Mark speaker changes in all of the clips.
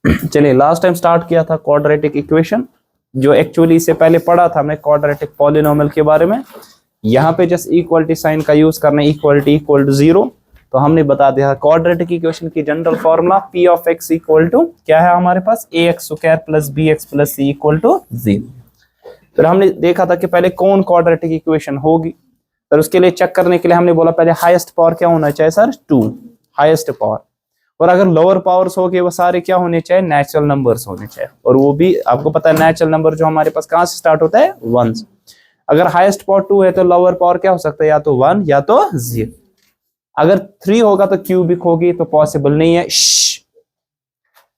Speaker 1: चलिए last time start किया था क्वाड्रेटिक इक्वेशन, जो एक्चुअली इससे पहले पढ़ा था हमने क्वाड्रेटिक पॉलिनोमियल के बारे में। यहाँ पे जस्ट इक्वलिटी साइन का यूज करना, इक्वलिटी इक्वल टू जीरो। तो हमने बता दिया क्वाड्रेटिक इक्वेशन की general formula P of X equal to क्या है हमारे पास, A X square plus B X plus C equal to zero. फिर हमने देखा था कि पहले कौन क्वाड्रेटिक इक्वेशन होगी, फिर उसके लिए चेक करने के लिए हमने बोला पहले हाईएस्ट पावर क्या होना चाहिए सर, 2 हाईएस्ट पावर। और अगर लोअर पावर्स हो गए वो सारे क्या होने चाहिए, नेचुरल नंबर्स होने चाहिए। और वो भी आपको पता है नेचुरल नंबर जो हमारे पास कहां से स्टार्ट होता है, 1 से। अगर हाईएस्ट पावर 2 है तो लोअर पावर क्या हो सकता है, या तो 1 या तो 0। अगर 3 होगा तो क्यूबिक होगी, तो पॉसिबल नहीं है।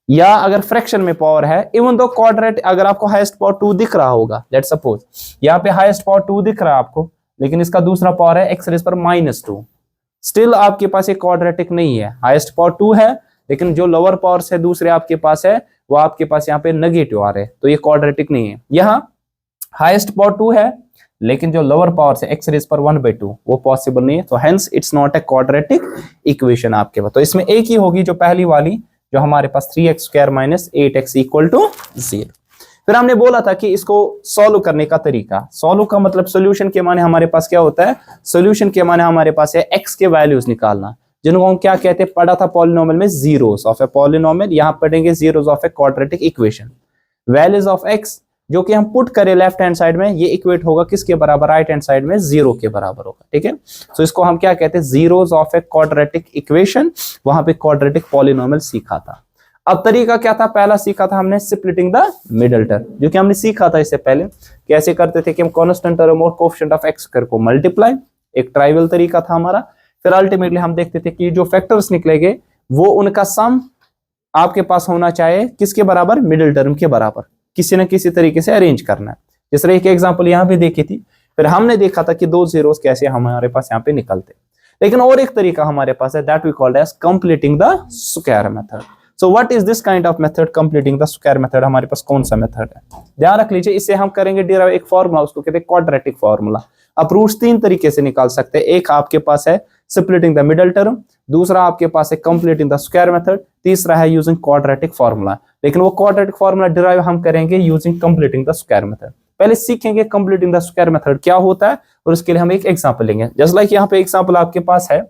Speaker 1: या अगर फ्रैक्शन में पावर है, इवन दो क्वाड्रेट, अगर आपको हाईएस्ट पावर 2 दिख रहा होगा, लेट्स सपोज यहाँ पे हाईएस्ट पावर 2 दिख रहा है आपको, लेकिन इसका दूसरा पावर है एक्स रेज पर -2, स्टिल आपके पास एक क्वाड्रेटिक नहीं है। हाईएस्ट पावर 2 है, लेकिन जो लोअर पावर है दूसरे आपके पास है, वो आपके पास यहाँ पे नेगेटिव आ रहे हैं, तो ये क्वाड्रेटिक नहीं है। यहाँ हाईएस्ट पावर 2 है, लेकिन जो लोअर पावर है एक्स रेज पर 1/2, वो पॉसिबल नहीं है, तो hence it's not a quadratic equation आपके पास। तो इसमें एक ही होगी जो पहली वाली, जो हमारे पास 3x² - 8x इक्वल टू 0। फिर हमने बोला था कि इसको सॉल्व करने का तरीका, सॉल्व का मतलब सोल्यूशन के माने हमारे पास क्या होता है, सोल्यूशन के माने हमारे पास है x के वैल्यूज निकालना, जिनको हम क्या कहते हैं, पढ़ा था पॉलिनोमियल में, जीरोस ऑफ ए पॉलिनोमियल। यहाँ पढ़ेंगे zeros of a quadratic equation. Values of x जो कि हम पुट करें लेफ्ट हैंड साइड में, ये इक्वेट होगा किसके बराबर, राइट हैंड साइड में 0 के बराबर होगा, ठीक है। तो इसको हम क्या कहते हैं, zeros of a quadratic equation. वहां पे क्वाड्रेटिक पॉलिनोमियल सीखा था। अब तरीका क्या था, पहला सीखा था हमने स्प्लिटिंग द मिडिल टर्म, जो कि हमने सीखा था इससे पहले। कैसे करते थे कि हम कांस्टेंट टर्म और कोएफिशिएंट ऑफ एक्स स्क्वायर को मल्टीप्लाई, एक ट्राइवल तरीका था हमारा। फिर अल्टीमेटली हम देखते थे कि जो फैक्टर्स निकलेंगे वो उनका सम आपके पास होना चाहिए किसके बराबर, मिडिल टर्म के बराबर, किसी न किसी तरीके से अरेंज करना है। जिस तरह एक एग्जांपल यहाँ पे देखी थी। फिर हमने देखा था कि 2 जीरोस कैसे हमारे पास यहाँ पे निकलते। लेकिन और एक तरीका हमारे पास है, that we called as completing the square method. So what is this kind of method, completing the square method. हमारे पास कौन सा मेथड है, ध्यान रख लीजिए। इससे हम करेंगे डिराइव एक फॉर्मूला, उसको कहते हैं क्वाड्रेटिक फॉर्मूला। आप रूट्स 3 तरीके से निकाल सकते हैं। एक आपके पास है स्प्लिटिंग द मिडिल टर्म, दूसरा आपके पास है कंप्लीटिंग द स्क्वायर मेथड, तीसरा है यूजिंग क्वाड्रेटिक फॉर्मूला। लेकिन वो क्वाड्रेटिक फॉर्मूला डिराइव हम करेंगे using completing the square method. पहले सीखेंगे कंप्लीटिंग द स्क्वायर मेथड क्या होता है, और उसके लिए हम एक एग्जांपल लेंगे। जस्ट लाइक यहाँ पे एग्जांपल आपके पास है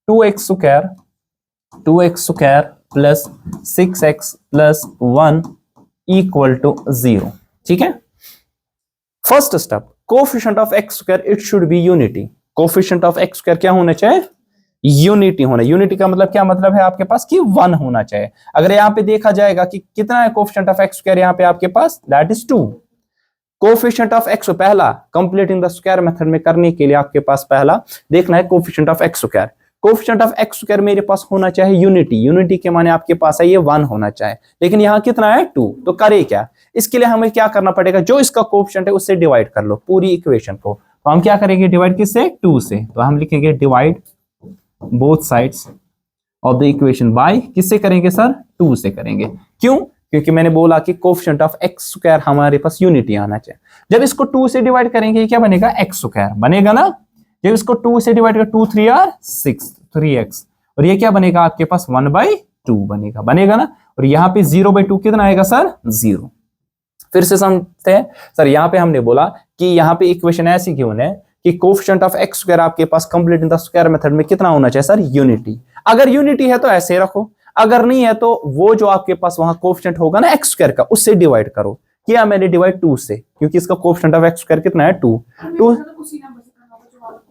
Speaker 1: 2x square plus 6x plus 1 equal to 0, ठीक है। First step, coefficient of x square it should be unity. Coefficient of x square क्या होना चाहिए, यूनिटी होना। यूनिटी का मतलब क्या मतलब है आपके पास, कि 1 होना चाहिए। अगर यहाँ पे देखा जाएगा कि कितना है कोएफिशिएंट ऑफ x स्क्वायर यहाँ पे आपके पास, that is 2। Coefficient of x पहला कंप्लीटिंग द स्क्वायर मेथड में करने के लिए आपके पास पहला देखना है coefficient of x square. Coefficient of x square मेरे पास होना चाहिए यूनिटी। यूनिटी के माने आपके पास है ये 1 होना चाहिए, लेकिन यहाँ कितना है 2। तो करे क्या, इसके लिए हमें क्या करना पड़ेगा, जो इसका कोएफिशिएंट है उससे डिवाइड कर लो पूरी इक्वेशन को। तो हम क्या करेंगे, डिवाइड किससे, 2 से। तो हम लिखेंगे divide both sides of the equation by, किससे करेंगे सर, 2 से करेंगे। क्यों, क्योंकि मैंने बोला कि कोएफिशिएंट ऑफ x स्क्वायर हमारे पास यूनिटी आना चाहिए। जब इसको 2 से डिवाइड करेंगे क्या बनेगा, x स्क्वायर बनेगा ना। जब इसको 2 से डिवाइड कर 2 3 आर 6, 3x, और ये क्या बनेगा आपके पास 1/2 बनेगा ना। और यहाँ पे 0/2 कितना आएगा सर, 0। फिर से समझते हैं सर, यहाँ पे हमने बोला कि यहाँ पे इक्वेशन ऐसी क्यों है कि कोएफिशिएंट ऑफ x स्क्वायर आपके पास कंप्लीटिंग द स्क्वायर मेथड में कितना होना चाहिए सर, यूनिटी। अगर यूनिटी है तो ऐसे रखो, अगर नहीं है तो वो जो आपके पास वहां कोएफिशिएंट होगा ना x स्क्वायर का, उससे डिवाइड करो। किया मैंने डिवाइड 2 से, क्योंकि इसका कोएफिशिएंट ऑफ x स्क्वायर कितना है, 2।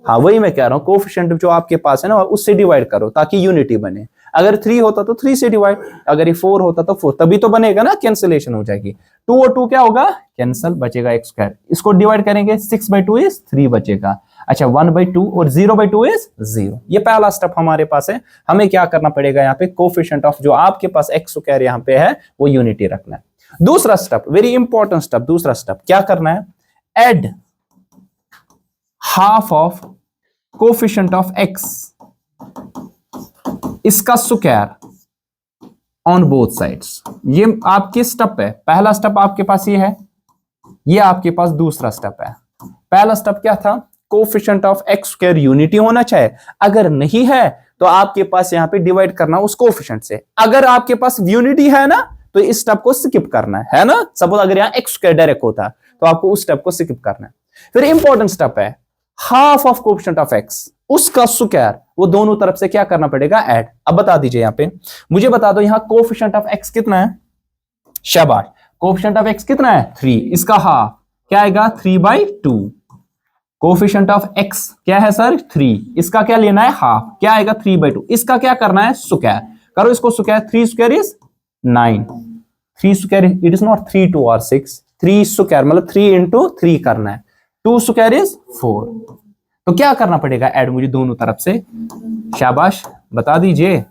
Speaker 1: हाँ वही मैं कह रहा हूँ, कोएफिशिएंट जो आपके पास है ना उससे डिवाइड करो ताकि यूनिटी बने। अगर 3 होता तो 3 से डिवाइड, अगर ये 4 होता तो 4, तभी तो बनेगा ना, कैंसिलेशन हो जाएगी। 2 और 2 क्या होगा, कैंसिल, बचेगा x स्क्वायर। इसको डिवाइड करेंगे 6/2 इज 3 बचेगा। अच्छा 1/2 और 0/2 इज 0। ये पहला स्टेप हमारे पास है। हमें क्या करना पड़ेगा, यहाँ पे कोएफिशिएंट ऑफ जो आपके पास x स्क्वायर यहाँ पे है वो यूनिटी रखना है। दूसरा स्टेप, वेरी इंपॉर्टेंट स्टेप, दूसरा स्टेप क्या करना है, add half of coefficient of x इसका स्क्वायर ऑन बोथ साइड्स। ये आपके स्टेप है, पहला स्टेप आपके पास ये है, ये आपके पास दूसरा स्टेप है। पहला स्टेप क्या था, coefficient of x square unity होना चाहिए। अगर नहीं है तो आपके पास यहाँ पे डिवाइड करना उस कोएफिशिएंट से। अगर आपके पास यूनिटी है ना, तो इस स्टेप को स्किप करना है ना। सपोज अगर यहाँ एक्स स्क्वायर डायरेक्ट होता तो आपको उस स्टेप को स्किप करना है। फिर इंपॉर्टेंट स्टेप है half of coefficient of x, उसका स्क्वायर, वो दोनों तरफ से क्या करना पड़ेगा, ऐड। अब बता दीजिए यहाँ पे, मुझे बता दो यहाँ कोएफिशिएंट ऑफ एक्स कितना है, शाबाश, कोएफिशिएंट ऑफ एक्स कितना है 3, इसका हाफ क्या आएगा 3/2। कोएफिशिएंट ऑफ एक्स क्या है सर 3, इसका क्या लेना है हाफ, क्या आएगा 3/2, इसका क्या करना है स्क्वायर, करो इसको square, 3 square is 9, 3 square it is not 3 2 और 6, 3 स्क्वायर मतलब 3 into 3 करना है, 2 स्क्वायर इज 4। तो क्या करना पड़ेगा ऐड मुझे दोनों तरफ से, शाबाश बता दीजिए,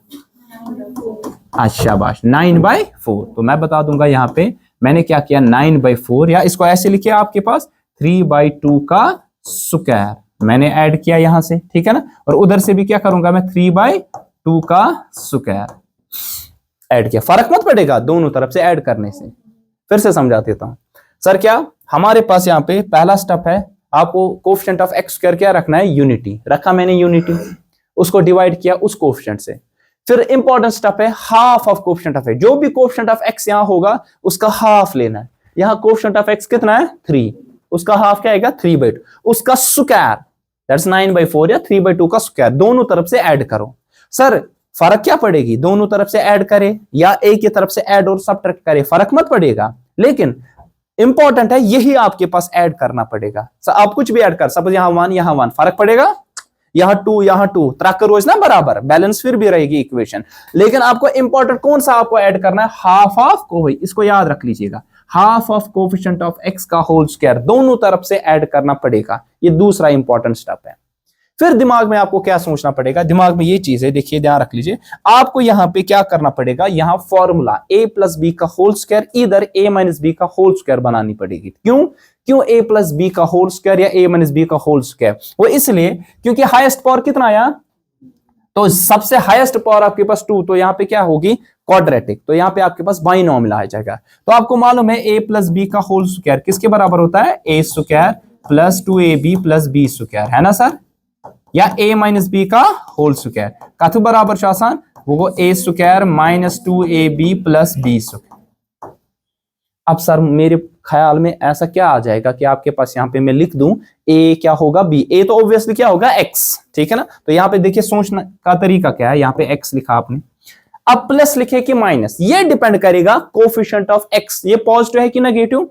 Speaker 1: शाबाश 9/4। तो मैं बता दूंगा यहाँ पे मैंने क्या किया 9/4, या इसको ऐसे लिखिए आपके पास 3/2 का स्क्वायर मैंने ऐड किया यहां से, ठीक है ना। और उधर से भी क्या करूंगा मैं 3/2 का स्क्वायर ऐड किया, फर्क मत पड़ेगा दोनों तरफ से ऐड करने से। फिर से समझा देता हूं सर, क्या हमारे पास यहाँ पे पहला स्टेप है, आपको कोएफिशिएंट ऑफ एक्स स्क्वायर क्या रखना है, यूनिटी रखा मैंने, यूनिटी उसको डिवाइड किया उस कोएफिशिएंट से। फिर इंपॉर्टेंट स्टेप है half of coefficient of x, जो भी कोएफिशिएंट ऑफ एक्स यहां होगा उसका हाफ लेना है। यहां कोएफिशिएंट ऑफ एक्स कितना है 3, उसका हाफ क्या आएगा 3/2, उसका स्क्वायर दैट्स 9/4 या 3/2 का स्क्वायर, दोनों तरफ से ऐड करो। सर फर्क क्या पड़ेगी, दोनों तरफ से ऐड करे या एक की तरफ से ऐड और सबट्रैक्ट करे, फर्क मत पड़ेगा, लेकिन इंपॉर्टेंट है यही आपके पास ऐड करना पड़ेगा। आप कुछ भी ऐड कर, सपोज यहाँ 1 यहाँ 1, फर्क पड़ेगा, यहाँ 2 यहाँ 2, त्रक रोज ना बराबर, बैलेंस फिर भी रहेगी इक्वेशन। लेकिन आपको इंपॉर्टेंट कौन सा आपको ऐड करना है, हाफ ऑफ को, इसको याद रख लीजिएगा, half of coefficient of x का होल स्क्वायर दोनों तरफ से ऐड करना पड़ेगा, ये दूसरा इंपॉर्टेंट स्टेप है। फिर दिमाग में आपको क्या सोचना पड़ेगा, दिमाग में ये चीज है, देखिए ध्यान रख लीजिए, आपको यहां पे क्या करना पड़ेगा, यहां फॉर्मूला a प्लस बी का होल स्क्वायर इधर a माइनस बी का होल स्क्वायर बनानी पड़ेगी। क्यों a प्लस बी का होल स्क्वायर या a माइनस बी का होल स्क्वायर, वो इसलिए क्योंकि हाईएस्ट पावर कितना आया, तो सबसे हाईएस्ट पावर आपके पास 2, तो यहां पे क्या होगी क्वाड्रेटिक, तो यहां पे आपके पास बाइनोमियल आ जाएगा। तो आपको मालूम है a प्लस बी का होल स्क्वायर किसके बराबर होता है, a square plus 2ab plus b square, है ना सर, या a माइनस बी का होल स्क्वायर काथु बराबर शासन वो a square minus 2ab plus b square. अब सर मेरे ख्याल में ऐसा क्या आ जाएगा कि आपके पास यहाँ पे मैं लिख दूं a क्या होगा b, a तो ऑब्वियसली क्या होगा x, ठीक है ना। तो यहाँ पे देखिए सोचने का तरीका क्या है, यहाँ पे x लिखा आपने, अब प्लस लिखे कि माइनस, ये डिपेंड करेगा कोएफिशिएंट ऑफ x, ये पॉजिटिव है कि नेगेटिव,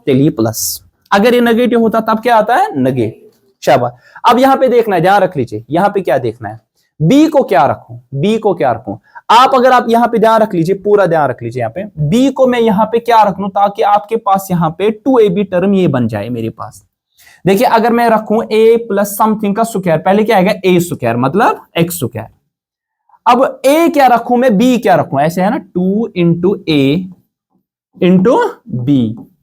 Speaker 1: चलिए प्लस, अगर ये नेगेटिव होता तब क्या आता है नेगेटिव, शाबाश। अब यहां पे देखना है, ध्यान रख लीजिए, यहां पे क्या देखना है, b को क्या रखूं, b को क्या रखूं, आप अगर आप यहां पे ध्यान रख लीजिए, पूरा ध्यान रख लीजिए, यहां पे b को मैं यहां पे क्या रख लूं ताकि आपके पास यहां पे 2ab टर्म ये बन जाए मेरे पास। देखिए अगर मैं रखूं a प्लस समथिंग का स्क्वायर, पहले क्या आएगा a स्क्वायर मतलब x स्क्वायर, अब a क्या रखूं मैं, b क्या रखूं, ऐसे है ना 2 into a into b,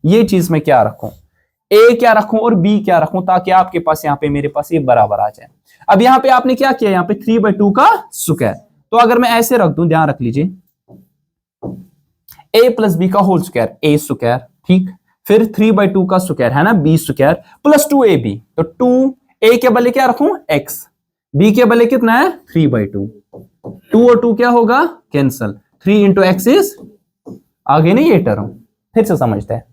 Speaker 1: ये चीज मैं क्या रखूं, a क्या रखूं और b क्या रखूं ताकि आपके पास यहाँ पे मेरे पास ये बराबर आ जाए। अब यहाँ पे आपने क्या किया, यहाँ पे 3/2 का स्क्वायर, तो अगर मैं ऐसे रख दूं, ध्यान रख लीजिए a प्लस बी का होल स्क्वायर a स्क्वायर, ठीक, फिर 3/2 का स्क्वायर है ना b स्क्वायर प्लस 2ab, तो 2 a के बदले क्या रखूं x, b के बदले कितना है 3/2, 2 और 2 क्या होगा कैंसल, 3 into x इज आगे नहीं ये टर्म, फिर से समझते हैं,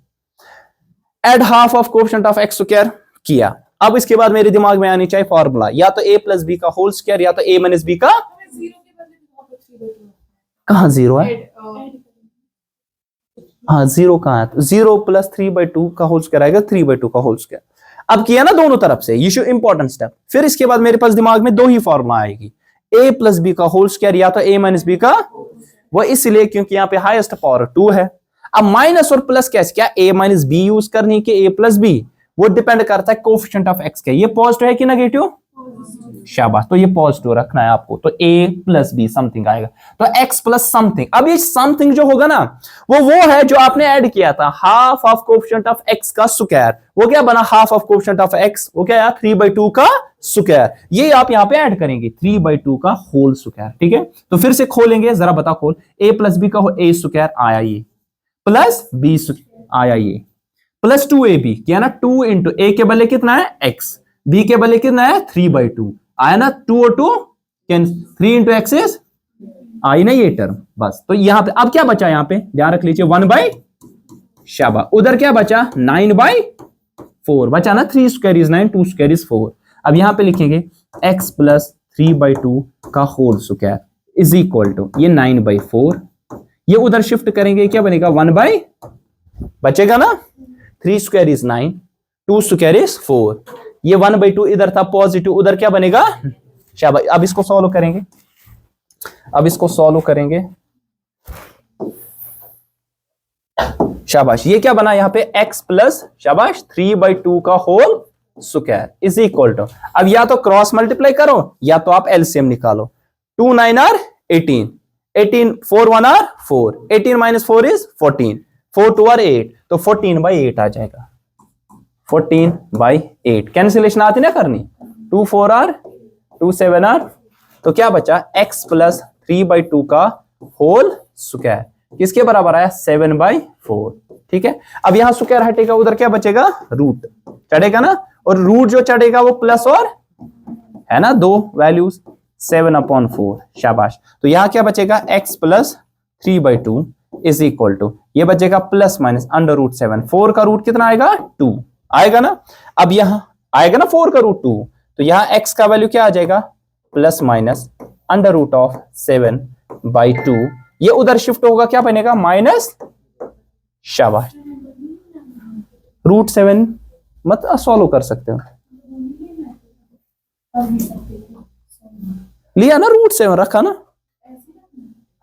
Speaker 1: add half of coefficient of X square किया। अब इसके बाद मेरे दिमाग में आनी चाहिए फॉर्मूला, या तो a प्लस बी का होल स्क्वायर या तो a माइनस बी का, कहां जीरो है, हाँ जीरो कहां है, 0 प्लस 3/2 का होल स्क्वायर आएगा 3/2 का होल स्क्वायर। अब किया ना दोनों तरफ से, ये इंपॉर्टेंट स्टेप। फिर इसके बाद मेरे पास दिमाग में दो ही फॉर्मूला आएगी, a प्लस बी का होल स्क्वायर या तो a माइनस बी का, वो इसलिए क्योंकि यहाँ पे हाईएस्ट पावर 2 है। अब माइनस और प्लस कैसे, क्या a माइनस बी यूज करनी कि a प्लस बी, वो डिपेंड करता है कोएफिशिएंट ऑफ x के, ये पॉजिटिव है कि नेगेटिव, शाबाश, तो ये पॉजिटिव रखना है आपको, तो a प्लस बी समथिंग आएगा, तो x प्लस समथिंग। अब ये समथिंग जो होगा ना वो है जो आपने ऐड किया था, half of coefficient of x का स्क्वायर, वो क्या बना half of coefficient of x, वो क्या है 3/2 का स्क्वायर, ये आप यहाँ पे ऐड करेंगे 3/2 का होल स्क्वायर, ठीक है। तो फिर से खोलेंगे, जरा बता खोल, a प्लस बी का a स्क्वायर आया, ये प्लस b आया, ये प्लस 2ab किया ना, 2 इंटू a के बदले कितना है x, b के बदले कितना है 3/2 आया ना, 2 और 2 3 इंटू x इज आई ना ये टर्म, बस। तो यहां पे अब क्या बचा, यहां पे ध्यान रख लीजिए 1/, शाबाश। उधर क्या बचा 9/4 बचा ना, 3 स्क्वायर इज 9, 2 स्क्वायर इज 4। अब यहां पे लिखेंगे x प्लस 3/2 का whole square is equal to ये 9/4, ये उधर शिफ्ट करेंगे क्या बनेगा 1/, बचेगा ना, 3 स्क्वायर इज 9, 2 स्क्वायर इज 4, ये 1/2 इधर था पॉजिटिव, उधर क्या बनेगा, शाबाश। अब इसको सॉल्व करेंगे, अब इसको सॉल्व करेंगे, शाबाश। ये क्या बना यहाँ पे x प्लस शाबाश 3/2 का whole square is equal to, अब या तो क्रॉस मल्टीप्लाई करो या तो आप एलसीएम निकालो। 2 9 are 18, 18 4 1 are 4, 18 minus 4 is 14, 4 2 are 8, तो 14/8 आ जाएगा, 14/8। कैंसिलेशन आती ना करनी, 2 4 आर 2 7 आर, तो क्या बचा x प्लस 3/2 का होल स्क्वायर किसके बराबर आया 7/4, ठीक है। अब यहां स्क्वायर हटेगा, उधर क्या बचेगा रूट चढ़ेगा ना, और रूट जो चढ़ेगा वो प्लस और है ना, दो वैल्यूज 7/4, शाबाश। तो यहां क्या बचेगा x plus 3/2 is equal to, ये बचेगा प्लस माइनस √7, 4 का रूट कितना आएगा 2 आएगा ना। अब यहां आएगा ना 4 का रूट 2, तो यहां x का वैल्यू क्या आ जाएगा प्लस माइनस √7/2, ये उधर शिफ्ट होगा क्या बनेगा माइनस, शाबाश। √7 मत सॉल्व कर सकते हो, लिया ना √7 रखा ना,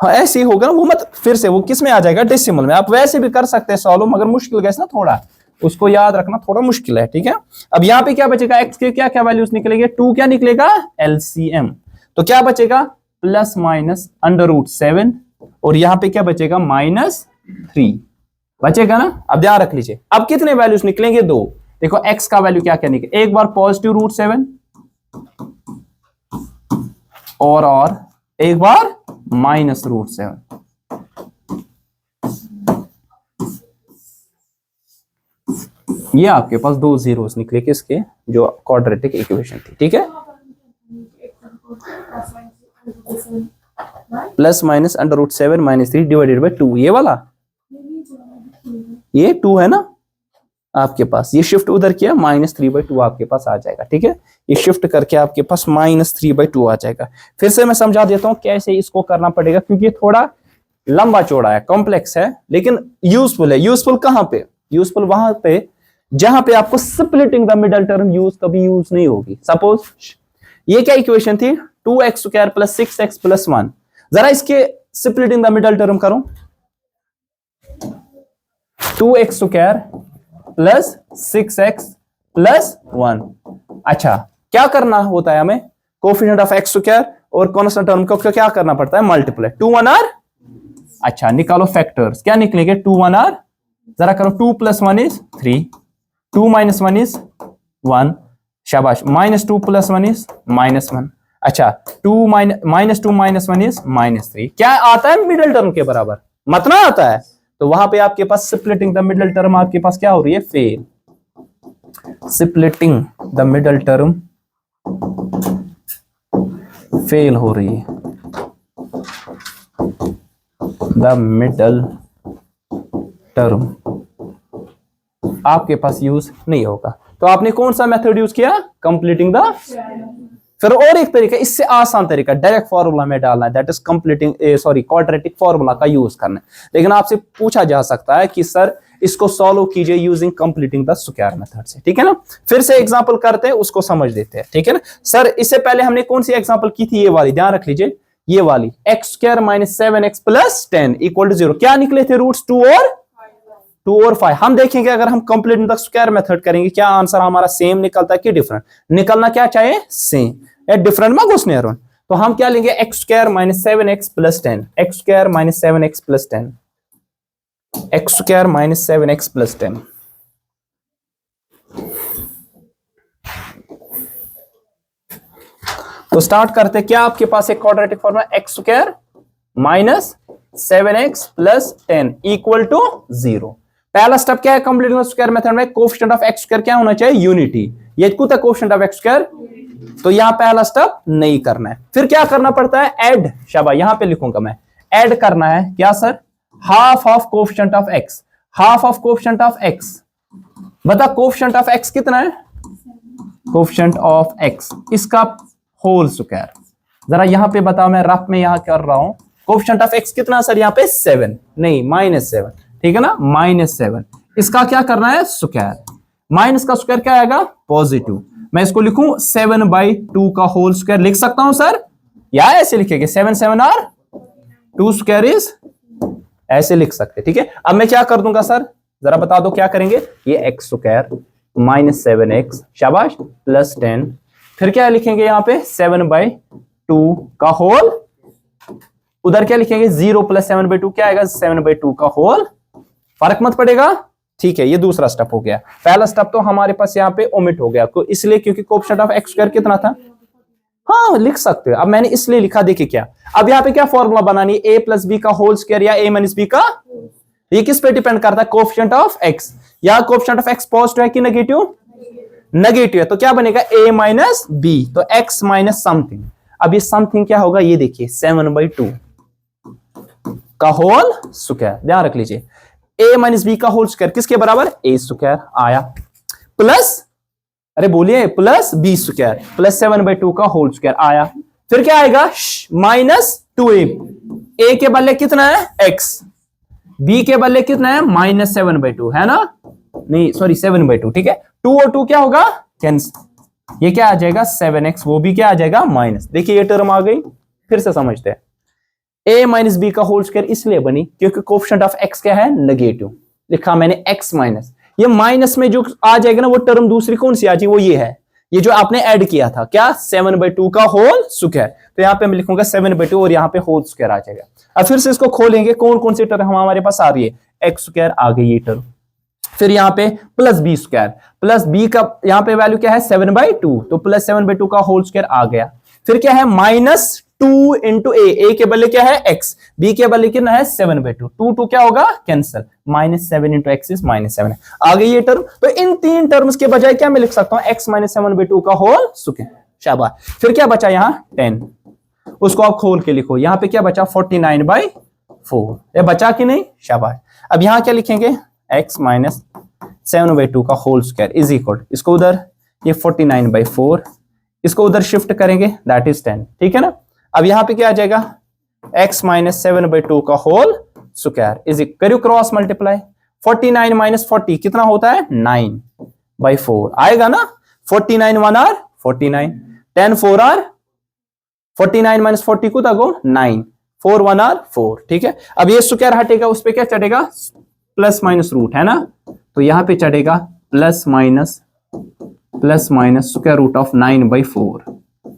Speaker 1: हाँ ऐसे ही होगा ना, वो मत फिर से वो किस में आ जाएगा डेसिमल में। आप वैसे भी कर सकते हैं सॉल्व, मगर मुश्किल गैस ना थोड़ा, उसको याद रखना थोड़ा मुश्किल है, ठीक है। अब यहाँ पे क्या बचेगा x के क्या क्या वैल्यूज निकलेंगे, 2 क्या निकलेगा LCM, तो क्या बचेगा प्लस माइनस √7, और यहाँ पे क्या बचेगा -3 बचेगा ना। अब ध्यान रख लीजिए, अब कितने वैल्यूज निकलेंगे 2, देखो x का वैल्यू क्या क्या निकले, एक बार पॉजिटिव √7 और एक बार माइनस √7, ये आपके पास 2 जीरोस निकले किसके, जो क्वाड्रेटिक इक्वेशन थी, ठीक है। प्लस माइनस √7 -3 डिवाइडेड बाय 2, ये वाला, ये 2 है ना आपके पास, ये शिफ्ट उधर किया -3/2 आपके पास आ जाएगा, ठीक है। ये शिफ्ट करके आपके पास -3/2 आ जाएगा। फिर से मैं समझा देता हूं कैसे इसको करना पड़ेगा, क्योंकि थोड़ा लंबा चौड़ा है, कॉम्प्लेक्स है, लेकिन यूजफुल है। यूजफुल कहां पे, यूजफुल वहां पे जहां पे आपको स्प्लिटिंग द मिडल टर्म कभी यूज नहीं होगी। सपोज ये क्या इक्वेशन थी 2x² + 6x + 1, जरा इसके स्प्लिटिंग द मिडल टर्म करो, 2x² + 6x + 1। अच्छा क्या करना होता है हमें, कोफिशिएंट ऑफ x² और कांस्टेंट टर्म को क्या करना पड़ता है मल्टीप्लाई, 2 1 r। अच्छा निकालो फैक्टर्स, क्या निकलेंगे 2 1 r, जरा करो 2 + 1 इज 3, 2 - 1 इज 1, शाबाश, -2 + 1 इज -1। अच्छा 2 - 1 इज -3, क्या आता है मिडिल टर्म के बराबर, मतलब आता है, तो वहां पे आपके पास स्प्लिटिंग द मिडिल टर्म आपके पास क्या हो रही है fail, splitting the middle term fail हो रही है, द मिडल टर्म आपके पास यूज नहीं होगा। तो आपने कौन सा मेथड यूज किया, कंप्लीटिंग द, फिर और एक तरीका, इससे आसान तरीका डायरेक्ट फॉर्मूला में डालना है, that is completing quadratic formula का यूज करना है। लेकिन आपसे पूछा जा सकता है कि सर इसको सॉल्व कीजिए using completing the square method से, ठीक है ना। फिर से एग्जांपल करते हैं, उसको समझ देते हैं, ठीक है ना। सर इससे पहले हमने कौन सी एग्जांपल की थी, ये वाली ध्यान रख लीजिए, ये वाली x² - 7x + 10 = 0, क्या निकले थे रूट्स 2 और 5। हम देखेंगे अगर हम कंप्लीटिंग द स्क्वायर मेथड करेंगे क्या आंसर हमारा सेम निकलता है कि डिफरेंट, निकलना क्या चाहिए सेम या डिफरेंट में घुसने रहो। तो हम क्या लेंगे x² - 7x + 10, x² - 7x + 10, x² - 7x + 10, तो स्टार्ट करते क्या आपके पास एक क्वाड्रेटिक फॉर्मूला x² - 7x + 10 = 0। पहला स्टेप क्या है कंप्लीटिंग द स्क्वायर मेथड में, कोएफिशिएंट ऑफ x² क्या होना चाहिए यूनिटी, ये कुछ कोएफिशिएंट ऑफ x² तो यहां पहला स्टेप नहीं करना है। फिर क्या करना पड़ता है, ऐड। शाबाश, यहां पे लिखूंगा मैं, ऐड करना है क्या sir, half of coefficient of x. Half of coefficient of x, बता कोएफिशिएंट ऑफ एक्स कितना है, कोएफिशिएंट ऑफ एक्स इसका होल स्क्वायर। जरा यहां पे बताओ, मैं रफ में यहां कर रहा हूं, कोएफिशिएंट ऑफ एक्स कितना सर, यहां पे 7 नहीं -7, ठीक है ना, -7। इसका क्या करना है, स्क्वायर। माइनस का स्क्वायर क्या आएगा, पॉजिटिव। मैं इसको लिखूं 7/2 का होल स्क्वायर लिख सकता हूं सर, या ऐसे लिखेंगे 7 7 और 2 स्क्वायर इज, ऐसे लिख सकते, ठीक है। अब मैं क्या कर दूंगा सर, जरा बता दो क्या करेंगे, ये एक्स स्क्वायर -7x, शाबाश, +10, फिर क्या लिखेंगे यहां पे 7/2 का होल, उधर क्या लिखेंगे 0 + 7/2 क्या आएगा, 7/2 का होल। फर्क मत पड़ेगा, ठीक है। ये दूसरा स्टेप हो गया। पहला स्टेप तो हमारे पास यहाँ पे ओमिट हो गया, इसलिए क्योंकि कोएफिशिएंट ऑफ एक्स स्क्वायर कितना था, हाँ लिख सकते हो। अब मैंने इसलिए लिखा, देखिए क्या, अब यहाँ पे क्या फॉर्मूला बनानी है, a + b का होल स्क्वायर या a - b का, ये किस पे डिपेंड करता है, कोएफिशिएंट ऑफ एक्स। या कोएफिशिएंट ऑफ एक्स पॉजिटिव है कि नेगेटिव, नेगेटिव है, तो क्या बनेगा a - b, तो x माइनस समथिंग। अब ये समथिंग क्या होगा, ये देखिए 7/2 का होल स्क्वायर, ध्यान रख लीजिए, a - b का होल स्क्वायर किसके बराबर, a स्क्वायर आया, प्लस, अरे बोलिए, प्लस b स्क्वायर प्लस 7/2 का होल स्क्वायर आया। फिर क्या आएगा, -2a, a के बदले कितना है x, b के बदले कितना है -7/2, है ना, नहीं सॉरी 7/2, ठीक है। 2 और 2 क्या होगा, कैंसिल, ये क्या आ जाएगा 7x, वो भी क्या आ जाएगा माइनस। देखिए ये टर्म आ गई, फिर से समझते हैं। a - b का होल स्क्वायर इसलिए बनी क्योंकि कोएफिशिएंट ऑफ x क्या है, नेगेटिव, लिखा मैंने x माइनस, ये माइनस में जो आ जाएगा ना वो टर्म दूसरी कौन सी आ जाएगी, वो ये है, ये जो आपने ऐड किया था क्या, 7/2 का होल स्क्वायर। तो यहाँ पे मैं लिखूंगा 7/2 और यहाँ पे होल स्क्वायर आ जाएगा। अब फिर से इसको खोलेंगे, कौन कौन सी टर्म हमारे पास आ रही है, एक्स स्क्वायर आ गई ये टर्म, फिर यहाँ पे plus b square, plus b का यहाँ पे वैल्यू क्या है 7/2, तो प्लस 7/2 का होल स्क्वायर आ गया। फिर क्या है -2 इंटू a के बदले क्या है x, b के बदले कितना है 7/2, 2 क्या होगा कैंसिल, -7 इंटू x इज -7 है, आ गई ये टर्म। तो इन तीन टर्म्स के बजाय क्या मैं लिख सकता हूं, x - 7/2 का होल स्क्वायर, शाबाश। फिर क्या बचा यहाँ 10, उसको आप खोल के लिखो, यहाँ पे क्या बचा 49/4, ये बचा कि नहीं, शाबाश। अब यहाँ क्या लिखेंगे, x - 7/2 का होल स्क्वायर इज इक्वल, इसको उधर ये 49/4, इसको उधर शिफ्ट करेंगे दैट इज 10, ठीक है ना। अब यहाँ पे क्या आ जाएगा, x - 7/2 का होल स्क्वायर इज इक्वल, करियो क्रॉस मल्टीप्लाई, 49 - 40 कितना होता है 9/4 आएगा ना, 49 1 आर 49, 10 4 आर 49 - 40 को दगो 9, 4 1 आर 4, ठीक है। अब ये स्क्वायर हटेगा, उस पे क्या चढ़ेगा, प्लस माइनस रूट, है ना, तो यहां पे चढ़ेगा plus minus square root of 9/4,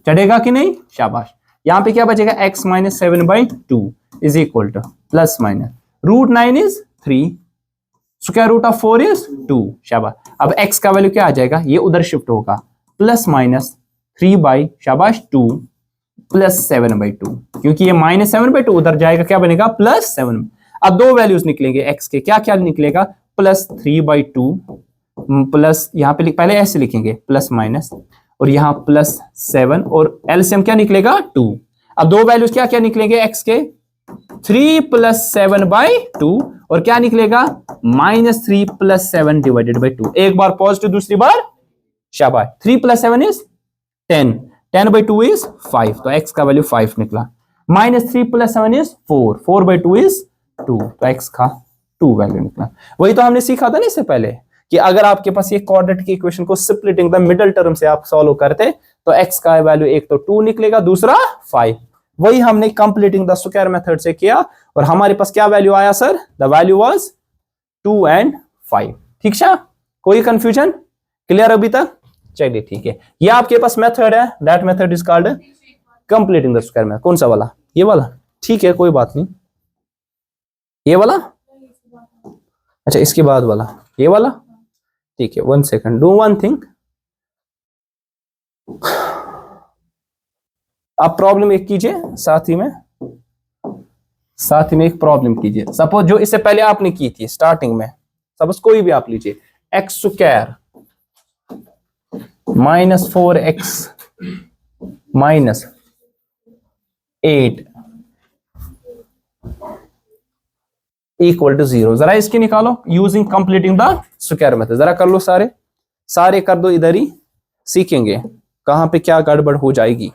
Speaker 1: चढ़ेगा कि नहीं, शाबाश। यहां पे क्या बचेगा, x - 7/2 is equal to plus minus root 9 is 3, square root of 4 is 2, शाबाश। अब x का वैल्यू क्या आ जाएगा, ये उधर शिफ्ट होगा, प्लस माइनस 3 शाबाश 2 प्लस 7/2, क्योंकि ये -7/2 उधर जाएगा, क्या बनेगा +7। अब दो वैल्यूज निकलेंगे x के, क्या क्या निकलेगा, +3/2 प्लस, यहाँ पे पहले ऐसे लिखेंगे प्लस माइनस, और यहाँ +7, और एलसीएम क्या निकलेगा 2। अब दो वैल्यूज क्या क्या निकलेंगे x के, 3 + 7/2, और क्या निकलेगा -3 + 7/2, एक बार पॉजिटिव दूसरी बार, शाबाश। 3 + 7 इज 10, 10/2 इज 5, तो x का वैल्यू 5 निकला। -3 + 7 इज 4, 4/2 इज 2, तो x का 2 वैल्यू निकला। वही तो हमने सीखा था ना इससे पहले, कि अगर आपके पास ये क्वाड्रेटिक इक्वेशन को स्प्लिटिंग द मिडिल टर्म से आप सॉल्व करते तो x का वैल्यू एक तो 2 निकलेगा, दूसरा 5। वही हमने कंप्लीटिंग द स्क्वायर मेथड से किया, और हमारे पास क्या वैल्यू आया सर, द वैल्यू वाज 2 और 5, ठीक है। कोई कंफ्यूजन, क्लियर अभी तक, चलिए ठीक है। ये आपके पास मेथड है, that method is called completing the square method. कौन सा वाला, ये वाला, ठीक है कोई बात नहीं, ये वाला, अच्छा इसके बाद वाला, ये वाला, ठीक है। 1 सेकंड, डू वन थिंग, आप प्रॉब्लम एक कीजिए, साथ ही में एक प्रॉब्लम कीजिए। सपोज जो इससे पहले आपने की थी स्टार्टिंग में, सपोज कोई भी आप लीजिए, x² - 4x -8 इक्वल टू 0। जरा इसकी निकालो using completing the square method. जरा कर लो, सारे कर दो, इधर ही सीखेंगे कहां पे क्या गड़बड़ हो जाएगी।